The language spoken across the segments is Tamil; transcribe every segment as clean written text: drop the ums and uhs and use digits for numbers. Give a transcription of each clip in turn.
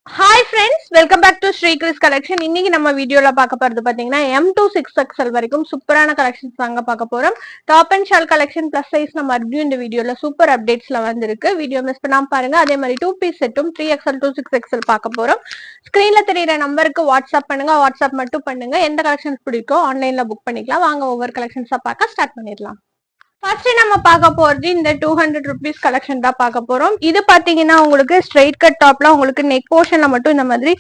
Hi friends, welcome back to Srikris collection. இன்னைக்கு நம்ம வீடியோல பார்க்க போறது பாத்தீங்கன்னா M to 6XL வரைக்கும் சூப்பரான கலெக்ஷன்ஸ் தாங்க பார்க்க போறோம். Top and shawl collection plus size நம்ம மறுபடியும் இந்த வீடியோல சூப்பர் அப்டேட்ஸ்ல வந்திருக்கு. வீடியோ மிஸ் பண்ணாம பாருங்க. அதே மாதிரி 2 பீஸ் செட்டும் 3XL to 6XL பார்க்க போறோம். ஸ்கிரீன்ல தெரியுற நம்பருக்கு வாட்ஸ்அப் பண்ணுங்க. வாட்ஸ்அப் மட்டும் பண்ணுங்க. எந்த கலெக்ஷன்ஸ் பிடிக்கும் ஆன்லைன்ல புக் பண்ணிக்கலாம். வாங்க ஒவ்வொரு கலெக்ஷன்ஸா பார்க்க ஸ்டார்ட் பண்ணிடலாம். ஃபர்ஸ்ட் நம்ம பார்க்க போறது இந்த 200 rupees கலெக்ஷன் தான் பார்க்க போறோம். இது பாத்தீங்கன்னா உங்களுக்கு ஸ்ட்ரைட் கட் டாப்ல உங்களுக்கு நெக் போர்ஷன்ல மட்டும் இந்த மாதிரி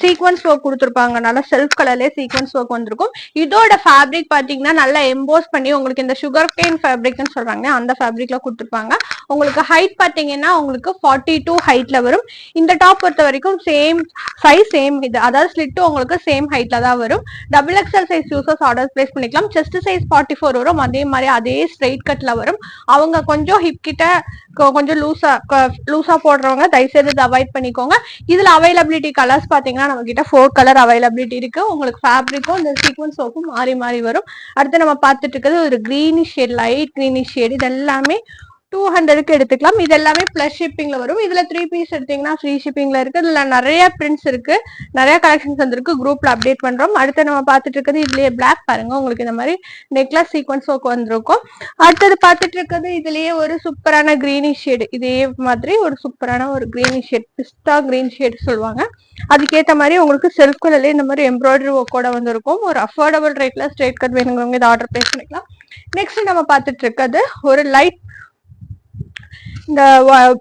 சீக்வன்ஸ் ஒர்க் கொடுத்துருப்பாங்க. நல்லா செல்ஃப் கலர்லயே சீக்வன்ஸ் ஒர்க் வந்திருக்கும். இதோட ஃபேப்ரிக் பாத்தீங்கன்னா நல்லா எம்போஸ் பண்ணி உங்களுக்கு இந்த சுகர் கேன் ஃபேப்ரிக்னு சொல்றாங்க, அந்த ஃபேப்ரிக்ல கொடுத்துருப்பாங்க. உங்களுக்கு ஹைட் பாத்தீங்கன்னா உங்களுக்கு 42 ஹைட்ல வரும். இந்த டாப் பொறுத்த வரைக்கும் சேம் சைஸ் சேம் இது, அதாவது ஸ்லிட்டும் உங்களுக்கு சேம் ஹைட்ல தான் வரும். XXL size users order place பண்ணிக்கலாம். செஸ்ட் சைஸ் 44 வரும். அதே மாதிரி அதே ஸ்ட்ரைட் கட்ல வரும். அவங்க கொஞ்சம் ஹிப் கிட்ட கொஞ்சம் லூசா போடுறவங்க தயவுசெய்து அவாய்ட் பண்ணிக்கோங்க. இதுல அவைலபிலிட்டி கலர்ஸ் பாத்தீங்கன்னா நம்ம கிட்ட 4 கலர் அவைலபிலிட்டி இருக்கு. உங்களுக்கு ஃபேப்ரிக்கும் இந்த சீக்வன்ஸ் ஒர்க்கும் மாறி மாறி வரும். அடுத்து நம்ம பார்த்துட்டு இருக்கிறது ஒரு greenish shade, light greenish shade. இது எல்லாமே 200க்கு எடுத்துக்கலாம். இது எல்லாமே பிளஸ் ஷிப்பிங்ல வரும். இதுல 3 பீஸ் எடுத்தீங்கன்னா ஃப்ரீ ஷிப்பிங்ல இருக்கு. இதுல நிறைய பிரிண்ட்ஸ் இருக்கு, நிறைய கலெக்ஷன்ஸ் வந்திருக்கு. குரூப்ல அப்டேட் பண்றோம். அடுத்து நம்ம பார்த்துட்டு இருக்கிறது இதுலயே பிளாக் பாருங்க, உங்களுக்கு இந்த மாதிரி நெக்லஸ் சீக்வன்ஸ் ஒர்க் வந்திருக்கும். அடுத்தது பார்த்துட்டு இருக்கிறது இதுலயே ஒரு சூப்பரான கிரீனிஷ் ஷேடு, இதே மாதிரி ஒரு சூப்பரான ஒரு கிரீனிஷ் ஷேட், பிஸ்டா கிரீன் ஷேட் சொல்லுவாங்க. அதுக்கேற்ற மாதிரி உங்களுக்கு செல்ஃப் கலர்ல இந்த மாதிரி எம்ப்ராய்டரி ஒர்க்கோட வந்திருக்கும். ஒரு அஃபோர்டபுள் ரேட்ல ஸ்ட்ரெயிட் கட் வேணுங்கிறவங்க இதை ஆர்டர் பிளேஸ் பண்ணிக்கலாம். நெக்ஸ்ட் நம்ம பார்த்துட்டு இருக்கிறது ஒரு லைட் இந்த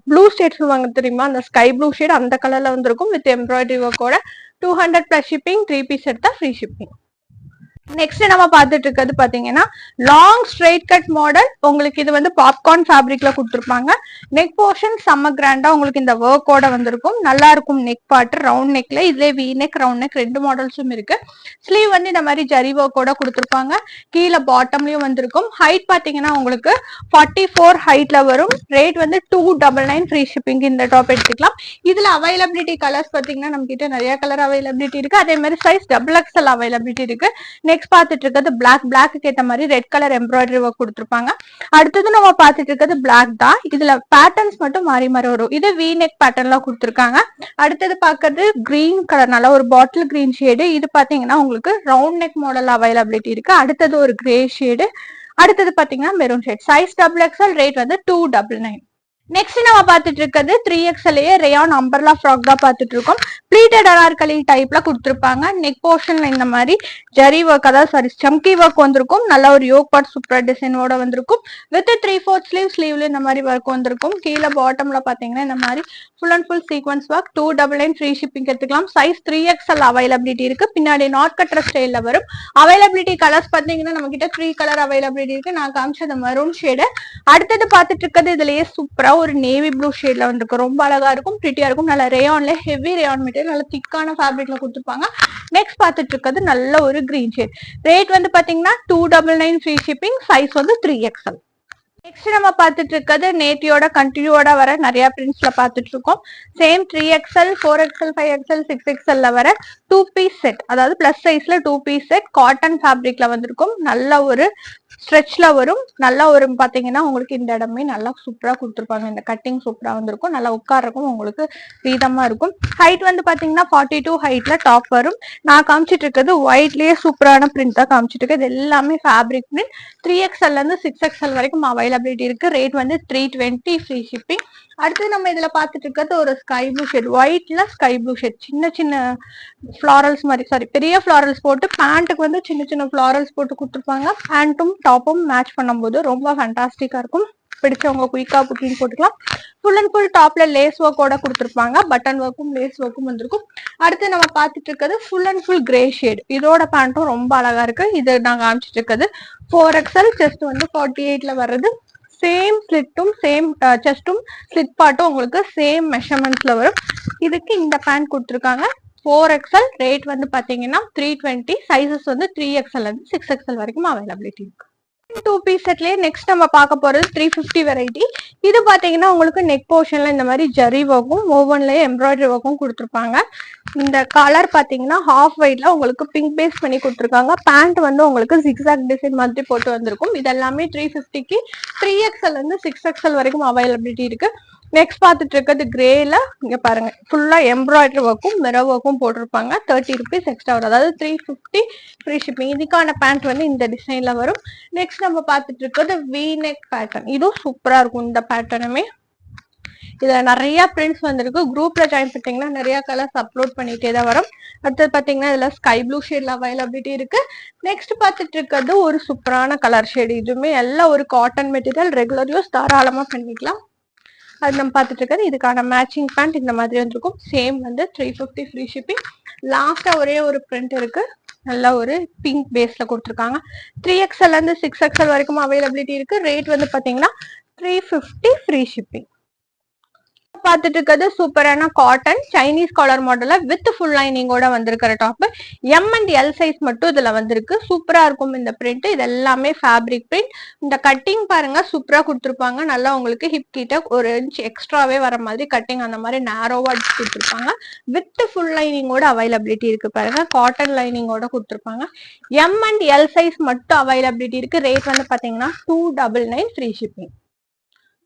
ப்ளூ ஷேட் சொல்லுவாங்க தெரியுமா, அந்த ஸ்கை ப்ளூ ஷேட் அந்த கலர்ல வந்திருக்கும் வித் எம்ப்ராய்டரி ஒர்க்கோட. 200 பிளஸ் ஷிப்பிங், 3 பீஸ் எடுத்தா ஃப்ரீ ஷிப்பிங். நெக்ஸ்ட் நம்ம பார்த்துட்டு இருக்கிறது பாத்தீங்கன்னா லாங் ஸ்ட்ரைட் கட் மாடல். உங்களுக்கு இது வந்து பாப்கார்ன் ஃபேப்ரிக்ல கொடுத்துருப்பாங்க. நெக் போர்ஷன் செம்ம கிராண்டா உங்களுக்கு இந்த ஒர்க்கோட வந்திருக்கும். நல்லா இருக்கும் நெக் பார்ட், ரவுண்ட் நெக்ல. இதுல வி நெக், ரவுண்ட் நெக் ரெண்டு மாடல்ஸும் இருக்கு. ஸ்லீவ் வந்து இந்த மாதிரி ஜரி ஒர்க்கோட கொடுத்துருப்பாங்க. கீழே பாட்டம்லயும் வந்திருக்கும். ஹைட் பாத்தீங்கன்னா உங்களுக்கு 44 ஹைட்ல வரும். ரேட் வந்து 299 ஃப்ரீ ஷிப்பிங். இந்த டாப் எடுத்துக்கலாம். இதுல அவைலபிலிட்டி கலர்ஸ் பாத்தீங்கன்னா நம்ம கிட்ட நிறைய கலர் அவைலபிலிட்டி இருக்கு. அதே மாதிரி சைஸ் XXL அவைலபிலிட்டி இருக்கு. நெக்ஸ்ட் பார்த்துட்டு இருக்கிறது பிளாக் ஏத்த மாதிரி ரெட் கலர் எம்ப்ராய்டரி ஒர்க் கொடுத்துருப்பாங்க. அடுத்தது நம்ம பார்த்துட்டு இருக்கிறது பிளாக் தான். இதுல பேட்டர்ன்ஸ் மட்டும் மாறி மாறி வரும். இது வி நெக் பேட்டர்ன்ல கொடுத்துருக்காங்க. அடுத்தது பார்க்கறது கிரீன் கலர், நல்ல ஒரு பாட்டில் கிரீன் ஷேடு. இது பாத்தீங்கன்னா உங்களுக்கு ரவுண்ட் நெக் மாடல் அவைலபிலிட்டி இருக்கு. அடுத்தது ஒரு கிரே ஷேடு. அடுத்தது பாத்தீங்கன்னா maroon shade. Size XXL, rate வந்து 299. நெக்ஸ்ட் நம்ம பார்த்துட்டு இருக்கிறது 3XL ரேயான் அம்பர்லா ஃப்ராக் தான் பார்த்துட்டு இருக்கோம். ப்ளீட்டட் அனார்கலி டைப்ல கொடுத்துருப்பாங்க. நெக் போர்ஷன்ல இந்த மாதிரி ஜரி ஒர்க், அதாவது சம்கி ஒர்க் வந்திருக்கும். நல்ல ஒரு யோக் பார்ட் சூப்பர் டிசைனோட வந்திருக்கும். வித் 3/4 ஸ்லீவ்ல இந்த மாதிரி ஒர்க் வந்திருக்கும். கீழே பாட்டம்ல பாத்தீங்கன்னா இந்த மாதிரி full and full sequence work. 299 free shipping எடுத்துக்கலாம். சைஸ் 3XL அவைலபிலிட்டி இருக்கு. பின்னாடி நாட் கட்டர் ஸ்டைல்ல வரும். அவைலபிலிட்டி கலர்ஸ் பாத்தீங்கன்னா நம்ம கிட்ட 3 கலர் அவைலபிலிட்டி இருக்கு. நான் காமிச்சது மெரூன் ஷேடு. அடுத்தது பார்த்துட்டு இருக்கிறது இதுலயே சூப்பரா ஒரு நேவி ப்ளூ ஷேட்ல வந்திருக்கு. ரொம்ப அழகா இருக்கும், பிரிட்டியா இருக்கும். நல்ல ரேயான்ல ஹெவி ரேயான் மெட்டீரியல், நல்ல திக்கான ஃபேப்ரிக்ல கொடுத்துருப்பாங்க. நெக்ஸ்ட் பார்த்துட்டு இருக்கிறது நல்ல ஒரு கிரீன் ஷேட். ரேட் வந்து பாத்தீங்கன்னா 299 ஃப்ரீ ஷிப்பிங். சைஸ் வந்து 3XL. நெக்ஸ்ட் நம்ம பார்த்துட்டு இருக்கிறது நேட்டியோட கண்டினியூவோட வர நிறைய பிரிண்ட்ஸ்ல பார்த்துட்டு இருக்கோம். Same 3XL, 4XL, 5XL, 6XL வர 2 பீஸ் செட், அதாவது பிளஸ் சைஸ்ல 2 பீஸ் செட் காட்டன் ஃபேப்ரிக்ல வந்திருக்கும். நல்ல ஒரு ஸ்ட்ரெச்ல வரும். நல்லா ஒரு பாத்தீங்கன்னா உங்களுக்கு இந்த இடமே நல்லா சூப்பரா கொடுத்துருப்பாங்க. இந்த கட்டிங் சூப்பரா வந்திருக்கும். நல்லா உட்காரக்கும் உங்களுக்கு வீதமா இருக்கும். ஹைட் வந்து பாத்தீங்கன்னா 42 ஹைட்ல டாப் வரும். நான் காமிச்சிட்டு இருக்கிறது ஒயிட்லயே சூப்பரான பிரிண்ட் தான் காமிச்சிட்டு இருக்கு. இது எல்லாமே ஃபேப்ரிக் பிரிண்ட். 3XL இருந்து 6XL வரைக்கும் அவைலபிலிட்டி இருக்கு. ரேட் வந்து 320 ஃப்ரீ ஷிப்பிங். அடுத்து நம்ம இதுல பார்த்துட்டு இருக்கிறது ஒரு ஸ்கை ப்ளூ ஷேட், ஒயிட்ல ஸ்கை ப்ளூ ஷேட். சின்ன சின்ன ஃபிளாரல்ஸ் மாதிரி, சாரி பெரிய ஃபிளாரல்ஸ் போட்டு பேண்ட்டுக்கு வந்து சின்ன சின்ன ஃபிளாரல்ஸ் போட்டு கொடுத்துருப்பாங்க. பேண்ட்டும் டாப்பும் மேட்ச் பண்ணும்போது ரொம்ப ஃபேண்டாஸ்டிக்கா இருக்கும். பிடிச்சவங்க குயிக்கா புக்கிங் போட்டுக்கலாம். ஃபுல் அண்ட் ஃபுல் டாப்ல லேஸ் ஒர்க்கோட கொடுத்துருப்பாங்க. பட்டன் ஒர்க்கும் லேஸ் ஒர்க்கும் வந்திருக்கும். அடுத்து நம்ம பார்த்துட்டு இருக்கிறது full and full grey shade. இதோட பேண்ட்டும் ரொம்ப அழகா இருக்கு. இது நான் காமிச்சிட்டு இருக்கிறது 4XL. செஸ்ட் வந்து 48ல வர்றது. சேம் ஸ்லிட்டும் சேம் செஸ்டும் ஸ்லிட் பார்ட்டும் உங்களுக்கு சேம் மெஷர்மெண்ட்ஸ்ல வரும். இதுக்கு இந்த பேண்ட் கொடுத்துருக்காங்க. 4XL. ரேட் வந்து பாத்தீங்கன்னா 320. சைசஸ் வந்து 3XL இருந்து 6XL வரைக்கும் அவைலபிலிட்டி இருக்கு. 2 பீஸ் செட்லயே நெக்ஸ்ட் நம்ம பார்க்க போறது 350 வெரைட்டி. இது பாத்தீங்கன்னா உங்களுக்கு நெக் போர்ஷன்ல இந்த மாதிரி ஜரி ஒர்க்கும் ஓவன்லயே எம்ப்ராய்டரி ஒர்க்கும் கொடுத்துருப்பாங்க. இந்த கலர் பாத்தீங்கன்னா ஹாஃப் ஒயிட்ல உங்களுக்கு பிங்க் பேஸ் பண்ணி கொடுத்துருக்காங்க. பேண்ட் வந்து உங்களுக்கு ஜிக்ஸாக் டிசைன் மாதிரி போட்டு வந்திருக்கும். இது எல்லாமே 350க்கு 3XL இருந்து 6XL வரைக்கும் அவைலபிலிட்டி இருக்கு. நெக்ஸ்ட் பார்த்துட்டு இருக்கிறது கிரேல இங்க பாருங்க ஃபுல்லா எம்ப்ராய்டரி ஒர்க்கும் மிரர் ஒர்க்கும் போட்டிருப்பாங்க. 30 rupees எக்ஸ்ட்ரா வரும், அதாவது 350 ஃப்ரீ ஷிப்பிங். இதுக்கான பேண்ட் வந்து இந்த டிசைன்ல வரும். நெக்ஸ்ட் நம்ம பார்த்துட்டு இருக்கிறது வி நெக் பேட்டர்ன். இதுவும் சூப்பரா இருக்கும். இந்த பேட்டர்னுமே இதுல நிறைய பிரிண்ட்ஸ் வந்திருக்கு. குரூப்ல ஜாயின் பண்ணிட்டீங்கன்னா நிறைய கலர்ஸ் அப்லோட் பண்ணிட்டே தான் வரும். அடுத்தது பாத்தீங்கன்னா இதுல ஸ்கை ப்ளூ ஷேட்ல அவைலபிலிட்டி இருக்கு. நெக்ஸ்ட் பார்த்துட்டு இருக்கிறது ஒரு சூப்பரான கலர் ஷேடு. இதுவுமே எல்லாம் ஒரு காட்டன் மெட்டீரியல், ரெகுலர் யூஸ் தாராளமா பண்ணிக்கலாம். அது நம்ம பார்த்துட்டு இருக்கிறது இதுக்கான மேட்சிங் பேண்ட் இந்த மாதிரி வந்துருக்கும். சேம் வந்து 350 ஃப்ரீ ஷிப்பிங். லாஸ்டா ஒரே ஒரு பிரிண்ட் இருக்கு, நல்ல ஒரு பிங்க் பேஸ்ல கொடுத்துருக்காங்க. 3XL இருந்து 6XL வரைக்கும் அவைலபிலிட்டி இருக்கு. ரேட் வந்து பாத்தீங்கன்னா 350 ஃப்ரீ ஷிப்பிங். பார்த்துட்டு இருக்கிறது சூப்பரான காட்டன் சைனீஸ் காலர் மாடல்ல வித் ஃபுல் லைனிங்கோட வந்திருக்கிற top. M and L size மட்டும் இதுல வந்திருக்கு. சூப்பரா இருக்கும் இந்த பிரிண்ட். இது எல்லாமே ஃபேப்ரிக் பிரிண்ட். இந்த கட்டிங் பாருங்க சூப்பரா கொடுத்துருப்பாங்க. நல்லா உங்களுக்கு ஹிப் கிட்ட ஒரு இன்ச் எக்ஸ்ட்ராவே வர மாதிரி கட்டிங் அந்த மாதிரி நேரோவா கொடுத்துருப்பாங்க. வித் ஃபுல் லைனிங்கோட அவைலபிலிட்டி இருக்கு பாருங்க. காட்டன் லைனிங்கோட கொடுத்துருப்பாங்க. M and L சைஸ் மட்டும் அவைலபிலிட்டி இருக்கு. ரேட் வந்து பாத்தீங்கன்னா 299 ஃப்ரீ ஷிப்பிங்.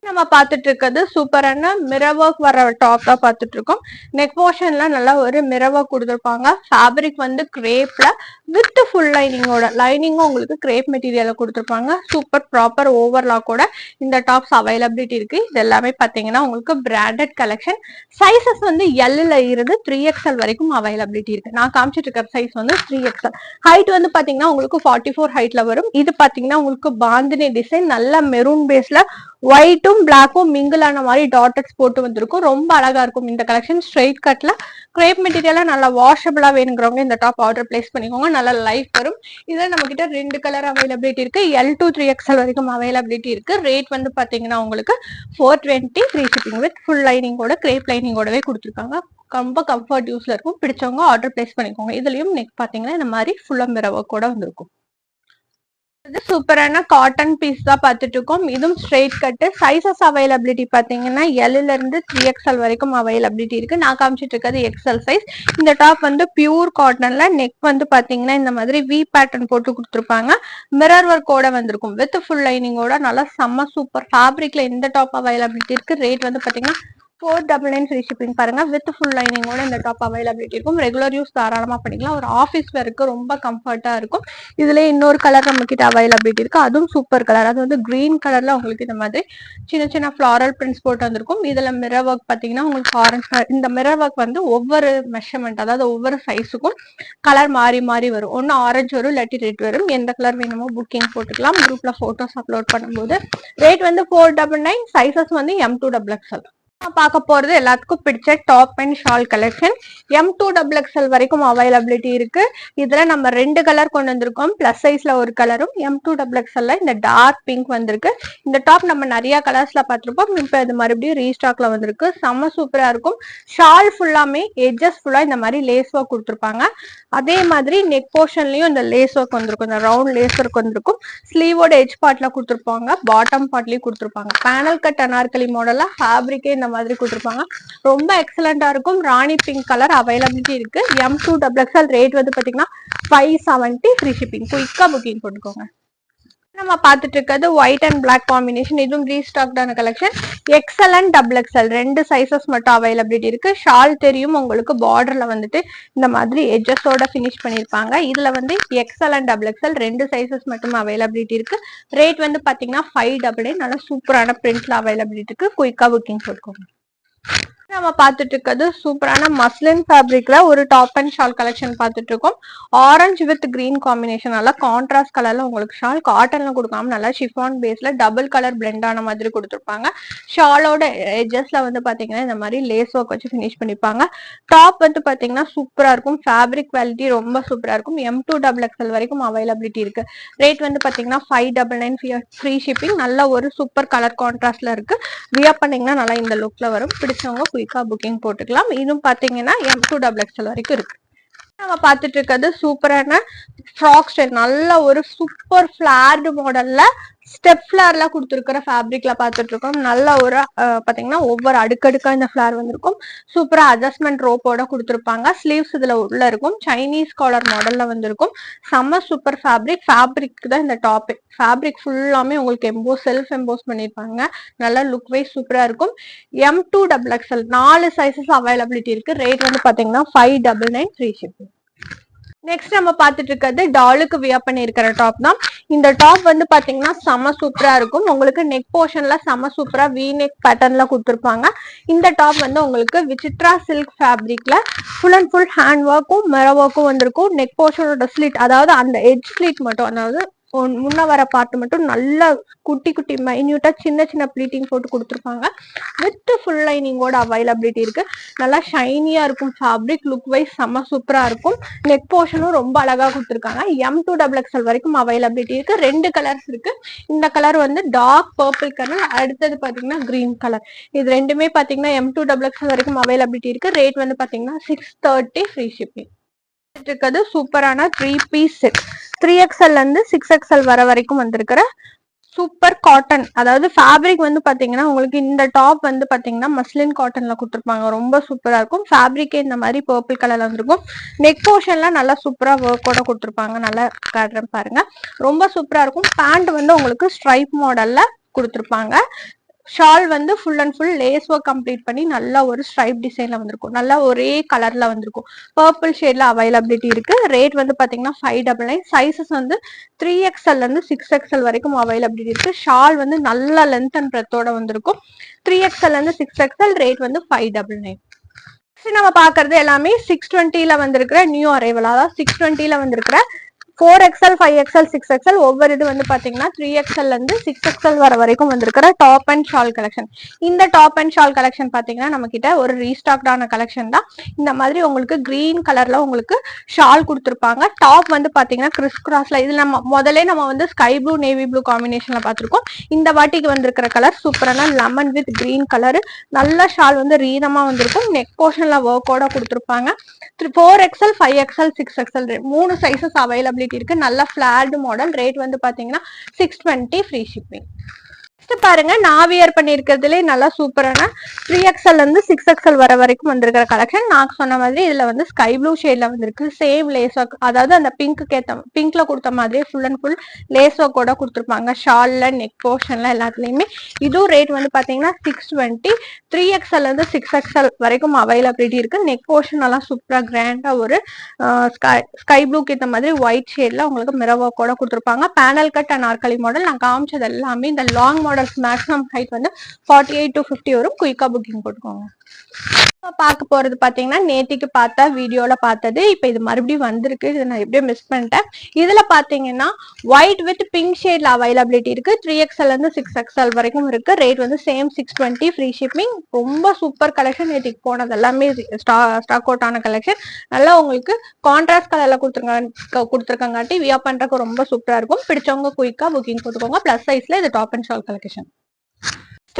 நம்ம பார்த்துட்டு இருக்கிறது சூப்பரான மிரர் ஒர்க் வர டாப் தான் பார்த்துட்டு இருக்கோம். நெக் போர்ஷன்ல நல்லா ஒரு மிரர் ஒர்க் கொடுத்துருப்பாங்க. ஃபேப்ரிக் வந்து கிரேப்ல வித் ஃபுல் லைனிங்கோட, லைனிங்கும் உங்களுக்கு கிரேப் மெட்டீரியல கொடுத்துருப்பாங்க. சூப்பர் ப்ராப்பர் ஓவர்லாக்கோட இந்த டாப்ஸ் அவைலபிலிட்டி இருக்கு. இது எல்லாமே பாத்தீங்கன்னா உங்களுக்கு பிராண்டட் கலெக்ஷன். சைசஸ் வந்து எல்ல இருந்து 3XL வரைக்கும் அவைலபிலிட்டி இருக்கு. நான் காமிச்சிட்டு இருக்க சைஸ் வந்து 3XL. ஹைட் வந்து பாத்தீங்கன்னா உங்களுக்கு 44 ஹைட்ல வரும். இது பாத்தீங்கன்னா உங்களுக்கு பாந்தினி டிசைன், நல்ல மெரூன் பேஸ்ல ஒயிட்டும் பிளாக்கும் மிங்கிள் ஆன மாதிரி டாட்டட்ஸ் போட்டு வந்திருக்கும். ரொம்ப அழகா இருக்கும் இந்த கலெக்ஷன். ஸ்ட்ரெயிட் கட்ல கிரேப் மெட்டீரியலா நல்லா வாஷபிளா வேணுங்கிறவங்க இந்த டாப் ஆர்டர் பிளேஸ் பண்ணிக்கோங்க. நல்லா லைஃப் வரும். இதுல நம்ம கிட்ட 2 கலர் அவைலபிலிட்டி இருக்கு. L to 3XL வரைக்கும் அவைலபிலிட்டி இருக்கு. ரேட் வந்து பாத்தீங்கன்னா உங்களுக்கு 420 ஃப்ரீ ஷிப்பிங் வித் ஃபுல் லைனிங்கோட கிரேப் லைனிங்கோடவே கொடுத்துருக்காங்க. ரொம்ப கம்ஃபர்ட் யூஸ்ல இருக்கும். பிடிச்சவங்க ஆர்டர் பிளேஸ் பண்ணிக்கோங்க. இதுலயும் நெக் பாத்தீங்கன்னா இந்த மாதிரி ஃபுல்லா மிரர் ஒர்க் கூட வந்திருக்கும். சூப்பரான காட்டன் பீஸ் தான் பார்த்துட்டு இருக்கோம். இதுவும் ஸ்ட்ரெயிட் கட்டு. சைசஸ் அவைலபிலிட்டி பாத்தீங்கன்னா L இருந்து 3XL வரைக்கும் அவைலபிலிட்டி இருக்கு. நான் காமிச்சிட்டு இருக்கிறது XL சைஸ். இந்த டாப் வந்து பியூர் காட்டன்ல நெக் வந்து பாத்தீங்கன்னா இந்த மாதிரி வி பேட்டர்ன் போட்டு கொடுத்துருப்பாங்க. மிரர் ஒர்க்கோட வந்திருக்கும் வித் ஃபுல் லைனிங்கோட. நல்லா செம்ம சூப்பர் ஃபேப்ரிக்ல இந்த டாப் அவைலபிலிட்டி இருக்கு. ரேட் வந்து பாத்தீங்கன்னா 499 ஃப்ரீ ஷிப்பிங். பாருங்க வித் ஃபுல் லைனிங்கோட இந்த டாப் அவைலபிலிட்டி இருக்கும். ரெகுலர் யூஸ் தாராளமா பண்ணிக்கலாம். ஒரு ஆஃபீஸ் வேருக்கு ரொம்ப கம்ஃபர்ட்டா இருக்கும். இதுல இன்னொரு கலர் நம்ம கிட்ட அவைலபிலிட்டி இருக்கு. அதுவும் சூப்பர் கலர். அது வந்து கிரீன் கலர்ல உங்களுக்கு இந்த மாதிரி சின்ன சின்ன ஃபிளாரல் பிரிண்ட்ஸ் போட்டு வந்திருக்கும். இதுல மிரர் ஒர்க் பாத்தீங்கன்னா உங்களுக்கு ஆரஞ்சு கலர். இந்த மிரர் ஒர்க் வந்து ஒவ்வொரு மெஷர்மெண்ட், அதாவது ஒவ்வொரு சைஸுக்கும் கலர் மாறி மாறி வரும். ஒன்னு ஆரஞ்சு வரும், இல்லாட்டி ரெட் வரும். எந்த கலர் வேணுமோ புக்கிங் போட்டுக்கலாம். குரூப்ல போட்டோஸ் அப்லோட் பண்ணும்போது. ரேட் வந்து 499. சைசஸ் வந்து M2XL. பார்க்க போறது எல்லாத்துக்கும் பிடிச்ச top and shawl collection. M2XL வரைக்கும் அவைலபிலிட்டி இருக்கு. இதுல நம்ம 2 கலர் கொண்டு வந்திருக்கோம். பிளஸ் சைஸ்ல ஒரு கலரும், M2XL இந்த டார்க் பிங்க் வந்திருக்கு. இந்த டாப் நம்ம நிறைய கலர்ஸ்ல பார்த்திருப்போம். இப்ப இது மறுபடியும் ரீஸ்டாக்ல வந்திருக்கு. செம்ம சூப்பரா இருக்கும். ஷால் ஃபுல்லாமே எட்ஜஸ் ஃபுல்லா இந்த மாதிரி லேஸ் ஒர்க் கொடுத்துருப்பாங்க. அதே மாதிரி நெக் போர்ஷன்லயும் இந்த லேஸ் ஒர்க் வந்திருக்கும். இந்த ரவுண்ட் லேஸ் ஒர்க் வந்திருக்கும். ஸ்லீவோட எட்ஜ் பார்ட்ல கொடுத்துருப்பாங்க, பாட்டம் பார்ட்லயும் கொடுத்துருப்பாங்க. பேனல் கட் அனார்கலி மாடல்ல ஃபேப்ரிக்கே இந்த மாதிரி கொடுத்துருப்பாங்க. ரொம்ப எக்ஸலண்டா இருக்கும். ராணி பிங்க் கலர் அவைலபிலிட்டி இருக்கு. M2XL. ரேட் வந்து பாத்தீங்கன்னா 570 ஃப்ரீ ஷிப்பிங். குயிக்கா புக்கிங் போட்டுக்கோங்க. நம்ம பார்த்துட்டு இருக்கிறது ஒயிட் அண்ட் பிளாக் காம்பினேஷன். இதுவும் ரீஸ்டாக்டான collection. XL and XXL 2 sizes மட்டும் அவைலபிலிட்டி இருக்கு. ஷால் தெரியும் உங்களுக்கு. பார்டர்ல வந்துட்டு இந்த மாதிரி எட்ஜஸோட பினிஷ் பண்ணிருப்பாங்க. இதுல வந்து XL and XXL 2 சைசஸ் மட்டும் அவைலபிலிட்டி இருக்கு. ரேட் வந்து பாத்தீங்கன்னா 599. நல்லா சூப்பரான பிரிண்ட்ல அவைலபிலிட்டி இருக்கு. குயிக்கா புக்கிங் போட்டுக்கோங்க. நம்ம பார்த்துட்டு இருக்கிறது சூப்பரான மஸ்லின் ஃபேப்ரிக்ல ஒரு டாப் அண்ட் ஷால் கலெக்ஷன் பார்த்துட்டு இருக்கோம். Orange with green combination. நல்லா கான்ட்ராஸ்ட் கலர்ல உங்களுக்கு ஷால். காட்டன்ல கொடுக்காம நல்லா ஷிஃபான் பேஸ்ல டபுள் கலர் பிளெண்ட் ஆன மாதிரி கொடுத்துருப்பாங்க. ஷாலோட எட்ஜஸ்ல வந்து பாத்தீங்கன்னா இந்த மாதிரி லேஸ் ஒர்க் வச்சு பினிஷ் பண்ணிப்பாங்க. டாப் வந்து பாத்தீங்கன்னா சூப்பரா இருக்கும். ஃபேப்ரிக் குவாலிட்டி ரொம்ப சூப்பரா இருக்கும். M2XL வரைக்கும் அவைலபிலிட்டி இருக்கு. ரேட் வந்து பாத்தீங்கன்னா 599 ஃப்ரீ ஷிப்பிங். நல்ல ஒரு சூப்பர் கலர் கான்ட்ராஸ்ட்ல இருக்கு. வியர் பண்ணீங்கன்னா நல்லா இந்த லுக்ல வரும். பிடிச்சவங்க குயிக்கா புக்கிங் போட்டுக்கலாம். இதுவும் பாத்தீங்கன்னா M2XL வரைக்கும் இருக்கு. நம்ம பார்த்துட்டு இருக்கிறது சூப்பரான ஃப்ராக் ஸ்டைல். நல்ல ஒரு சூப்பர் ஃபிளார்டு மாடல்ல ஸ்டெப் ஃபிளார்ல கொடுத்துருக்கிற ஃபேப்ரிக்ல பார்த்துட்டு இருக்கோம். நல்ல ஒரு பாத்தீங்கன்னா ஒவ்வொரு அடுக்கடுக்கா இந்த ஃபிளார் வந்திருக்கும். சூப்பரா அட்ஜஸ்ட்மெண்ட் ரோப்போட கொடுத்துருப்பாங்க. ஸ்லீவ்ஸ் இதுல உள்ள இருக்கும். சைனீஸ் காலர் மாடல்ல வந்திருக்கும். செம்ம சூப்பர் ஃபேப்ரிக் தான் இந்த டாப். ஃபேப்ரிக் ஃபுல்லாமே உங்களுக்கு செல்ஃப் எம்போஸ் பண்ணிருப்பாங்க. நல்லா லுக் வைஸ் சூப்பரா இருக்கும். M2XXL 4 சைசஸ் அவைலபிலிட்டி இருக்கு. ரேட் வந்து பாத்தீங்கன்னா 599 ஃப்ரீ ஷிப்பிங். நெக்ஸ்ட் நம்ம பார்த்துட்டு இருக்கிறது டாலுக்கு வியர் பண்ணியிருக்கிற டாப் தான். இந்த டாப் வந்து பாத்தீங்கன்னா செம சூப்பரா இருக்கும். உங்களுக்கு நெக் போர்ஷன்ல செம சூப்பரா வி நெக் பேட்டர்ன்ல கொடுத்துருப்பாங்க. இந்த டாப் வந்து உங்களுக்கு விசித்ரா சில்க் ஃபேப்ரிக்ல ஃபுல் அண்ட் ஃபுல் ஹேண்ட் ஒர்க்கும் மிரர் ஒர்க்கும் வந்திருக்கும். நெக் போர்ஷனோட ஸ்லிட், அதாவது அந்த எட்ஜ் ஸ்லிட் மட்டும், அதாவது முன்ன வர பார்ட் மட்டும் நல்லா குட்டி குட்டி மைன்யூட்டா சின்ன சின்ன ப்ளீட்டிங் போட்டு கொடுத்துருப்பாங்க. வித் ஃபுல் லைனிங்கோட அவைலபிலிட்டி இருக்கு. நல்லா ஷைனியா இருக்கும். ஃபேப்ரிக் லுக் வைஸ் செம்ம சூப்பரா இருக்கும். நெக் போர்ஷனும் ரொம்ப அழகா கொடுத்துருக்காங்க. M2XXL வரைக்கும் அவைலபிலிட்டி இருக்கு. 2 கலர்ஸ் இருக்கு. இந்த கலர் வந்து டார்க் பர்பிள் கலர், அடுத்தது பாத்தீங்கன்னா கிரீன் கலர். இது ரெண்டுமே பாத்தீங்கன்னா M2XXL வரைக்கும் அவைலபிலிட்டி இருக்கு. ரேட் வந்து பாத்தீங்கன்னா 630 ஃப்ரீ ஷிப்பிங். இருக்கிறது சூப்பரான 3 பீஸ் செட். 3XL இருந்து 6XL வர வரைக்கும் வந்திருக்கிற சூப்பர் காட்டன், அதாவது ஃபேப்ரிக் வந்து பாத்தீங்கன்னா உங்களுக்கு இந்த டாப் வந்து பாத்தீங்கன்னா மஸ்லின் காட்டன்ல கொடுத்துருப்பாங்க. ரொம்ப சூப்பரா இருக்கும். ஃபேப்ரிக்கே இந்த மாதிரி பர்பிள் கலர்ல வந்திருக்கும். நெக் போர்ஷன்ல நல்லா சூப்பரா ஒர்க்கோட கொடுத்துருப்பாங்க. நல்லா காட்டுறேன் பாருங்க, ரொம்ப சூப்பரா இருக்கும். பேண்ட் வந்து உங்களுக்கு ஸ்ட்ரைப் மாடல்ல கொடுத்துருப்பாங்க. ஷால் வந்து full and full lace work complete பண்ணி நல்லா ஒரு ஸ்ட்ரைப் டிசைன்ல வந்திருக்கும். நல்லா ஒரே கலர்ல வந்திருக்கும். பர்பிள் ஷேட்ல அவைலபிலிட்டி இருக்கு. ரேட் வந்து பாத்தீங்கன்னா 599. சைசஸ் வந்து 3XL இருந்து 6XL வரைக்கும் அவைலபிலிட்டி இருக்கு. ஷால் வந்து நல்ல லென்த் அண்ட் பிரெத்தோட வந்திருக்கும். 3XL இருந்து 6XL ரேட் வந்து 599. நம்ம பாக்குறது எல்லாமே 620ல வந்திருக்கிற நியூ அரைவல், அதாவது 620ல வந்திருக்கிற 4XL 5XL 6XL ஒவ்வொரு இது வந்து பாத்தீங்கன்னா 3XL இருந்து 6XL வர வரைக்கும் வந்திருக்கிற டாப் அண்ட் ஷால் கலெக்ஷன். இந்த டாப் அண்ட் ஷால் கலெக்ஷன் பாத்தீங்கன்னா நம்ம கிட்ட ஒரு ரீஸ்டாக்டான கலெக்ஷன் தான். இந்த மாதிரி உங்களுக்கு கிரீன் கலர்ல உங்களுக்கு ஷால் கொடுத்துருப்பாங்க. டாப் வந்து பாத்தீங்கன்னா கிறிஸ் கிராஸ்ல, இது நம்ம வந்து ஸ்கை ப்ளூ நேவி ப்ளூ காம்பினேஷன்ல பாத்திருக்கோம். இந்த வாட்டிக்கு வந்திருக்கிற கலர் சூப்பரான லெமன் வித் கிரீன் கலர். நல்ல ஷால் வந்து ரீதமா வந்திருக்கும். நெக் போர்ஷன்ல ஒர்க்கோட கொடுத்துருப்பாங்க. 4XL 5XL 6XL 3 sizes availability இருக்கு. நல்ல ஃபிளார்டு மாடல். ரேட் வந்து பாத்தீங்கன்னா 620 ஃப்ரீ ஷிப்பிங். பாருங்க, நான் வியர் பண்ணிருக்கிறதுலே நல்லா சூப்பரான 3XL இருந்து 6XL வர வரைக்கும் வந்திருக்கிற கலெக்ஷன். நான் சொன்ன மாதிரி இதுல வந்து ஸ்கை ப்ளூ ஷேட்ல வந்திருக்கு. சேம் லேஸ் ஒர்க், அதாவது அந்த பிங்க்ல கொடுத்த மாதிரி ஃபுல் அண்ட் ஃபுல் லேஸ் ஒர்க்கோட கொடுத்துருப்பாங்க. ஷால்ல நெக் போர்ஷன்ல எல்லாத்துலயுமே. இதுவும் ரேட் வந்து பாத்தீங்கன்னா 620. 3XL இருந்து 6XL வரைக்கும் அவைலபிலிட்டி இருக்கு. நெக் போர்ஷன் எல்லாம் சூப்பரா கிராண்டா ஒரு ஸ்கை ப்ளூக்கு ஏற்ற மாதிரி ஒயிட் ஷேட்ல உங்களுக்கு மிரர் ஒர்க்கோட கொடுத்துருப்பாங்க. Panel cut and Anarkali model. நான் காமிச்சது எல்லாமே இந்த லாங் மாடல்ஸ். மேக்ஸிமம் ஹைட் வந்து 48 to 50 வரும். குயிக்கா புக்கிங் போட்டுக்கோங்க. பார்க்க போறது பாத்தீங்கன்னா நேத்திக்கு பார்த்த வீடியோல பார்த்தது. இப்ப இது மறுபடியும் வந்திருக்கு. இதை நான் எப்படியும் மிஸ் பண்ணிட்டேன். இதுல பாத்தீங்கன்னா ஒயிட் வித் பிங்க் ஷேட்ல அவைலபிலிட்டி இருக்கு. 3XL இருந்து 6XL வரைக்கும் இருக்கு. ரேட் வந்து சேம் 620 ஃப்ரீ ஷிப்பிங். ரொம்ப சூப்பர் கலெக்ஷன். நேத்திக்கு போனது எல்லாமே ஸ்டாக் அவுட் ஆன கலெக்ஷன். நல்லா உங்களுக்கு கான்ட்ராஸ்ட் கலர்ல கொடுத்துருக்காங்காட்டி வியர் பண்றதுக்கு ரொம்ப சூப்பரா இருக்கும். பிடிச்சவங்க குயிக்கா புக்கிங் போட்டுக்கோங்க. பிளஸ் சைஸ்ல இது டாப் அண்ட் ஷால் கலெக்ஷன்.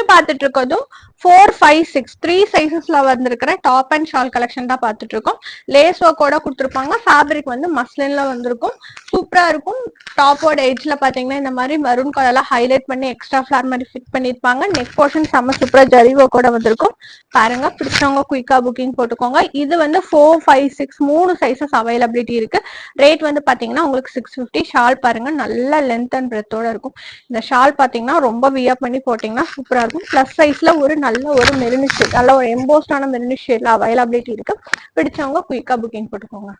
பார்த்துட்டு இருக்கோம் 4, 5, 6 3 சைசஸ்ல வந்திருக்கிற டாப் அண்ட் ஷால் கலெக்ஷன் தான் பார்த்துட்டு இருக்கோம். லேஸ் ஒர்க்கோட கொடுத்துருப்பாங்க. ஃபேப்ரிக் வந்து மஸ்லின்ல வந்திருக்கும். சூப்பரா இருக்கும். டாப்போட எட்ஜ்ல பாத்தீங்கன்னா இந்த மாதிரி மரூன் கலர்ல ஹைலைட் பண்ணி எக்ஸ்ட்ரா ஃபிளார் மாதிரி ஃபிட் பண்ணிருப்பாங்க. நெக் போர்ஷன் செம்ம சூப்பரா ஜரி ஒர்க்கோட வந்திருக்கும். பாருங்க, பிடிச்சவங்க குயிக்கா புக்கிங் போட்டுக்கோங்க. இது வந்து 4, 5, 6 3 சைசஸ் அவைலபிலிட்டி இருக்கு. ரேட் வந்து பாத்தீங்கன்னா உங்களுக்கு 650. ஷால் பாருங்க, நல்ல லென்த் அண்ட் பிரெத்தோட இருக்கும். இந்த ஷால் பாத்தீங்கன்னா ரொம்ப வியர் பண்ணி போட்டீங்கன்னா சூப்பரா இருக்கும். பிளஸ் சைஸ்ல ஒரு நல்ல ஒரு மெரூன் ஷேட், நல்ல ஒரு எம்போஸ்டான மெரூன் ஷேட்ல அவைலபிலிட்டி இருக்கு. பிடிச்சவங்க குயிக்கா புக்கிங் போட்டுக்கோங்க.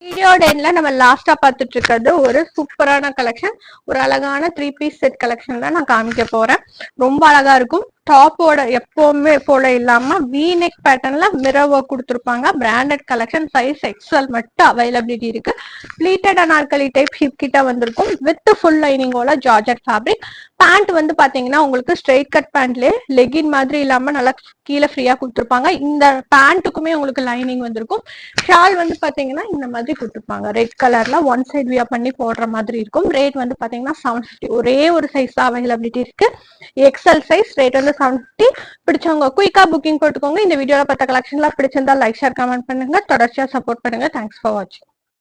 வீடியோட எண்ட்ல நம்ம லாஸ்டா பார்த்துட்டு இருக்கிறது ஒரு சூப்பரான கலெக்ஷன். ஒரு அழகான 3 பீஸ் செட் கலெக்ஷன் தான் நான் காமிக்க போறேன். ரொம்ப அழகா இருக்கும். டாப்போட எப்பவுமே போல இல்லாம வி நெக் பேட்டர்ன்ல மிரர் ஒர்க் கொடுத்துருப்பாங்க. Branded collection. சைஸ் XL மட்டும் அவைலபிலிட்டி இருக்கு. பிளீட்டட் அனார்கலி டைப் ஹிப் கிட்ட வந்திருக்கும். வித் ஃபுல் லைனிங்கோட ஜார்ஜெட் ஃபேப்ரிக். பேண்ட் வந்து பாத்தீங்கன்னா உங்களுக்கு ஸ்ட்ரெயிட் கட் பேண்ட்லயே லெகின் மாதிரி இல்லாம நல்லா கீழே ஃப்ரீயா கொடுத்துருப்பாங்க. இந்த பேண்ட்டுக்குமே உங்களுக்கு லைனிங் வந்திருக்கும். ஷால் வந்து பாத்தீங்கன்னா இந்த மாதிரி கொடுத்துருப்பாங்க. ரெட் கலர்ல ஒன் சைட் வியர் பண்ணி போடுற மாதிரி இருக்கும். ரேட் வந்து பாத்தீங்கன்னா 750. ஒரே ஒரு சைஸ் தான் அவைலபிலிட்டி இருக்கு. XL size. ரேட் வந்து 750. பிடிச்சவங்க குயிக்கா புக்கிங் போட்டுக்கோங்க. இந்த வீடியோல பார்த்த கலெக்ஷன்ல பிடிச்சிருந்தா லைக் ஷேர் கமெண்ட் பண்ணுங்க. தொடர்ச்சியா சப்போர்ட் பண்ணுங்க. தேங்க்ஸ் ஃபார் வாட்சிங்.